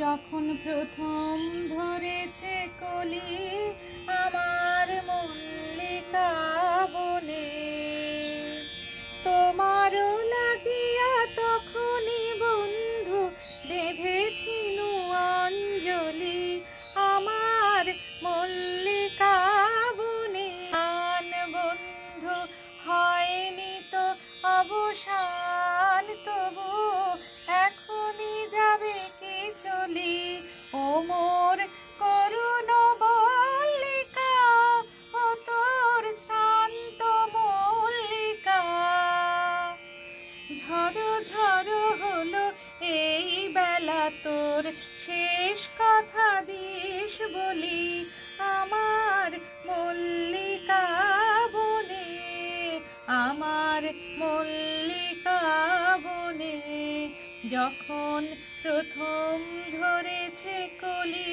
যখন প্রথম ধরেছে কলি আমার মল্লিকা বনে, তোমারও লাগিয়া তখনই বন্ধু বেঁধেছিনু অঞ্জলি আমার মল্লিকা বনে। আন বন্ধু হয়নি তো অবসান, তবু এখনই যাবে কি চলি ও মোর করুণ মল্লিকা, ও তোর শ্রান্ত মল্লিকা। ঝড়ো ঝড়ো হলো এই বেলা তোর শেষ কথা দিস বলি আমার মল্লিকা বনে, আমার মল্লিকা বনে। যখন প্রথম ধরেছে কলি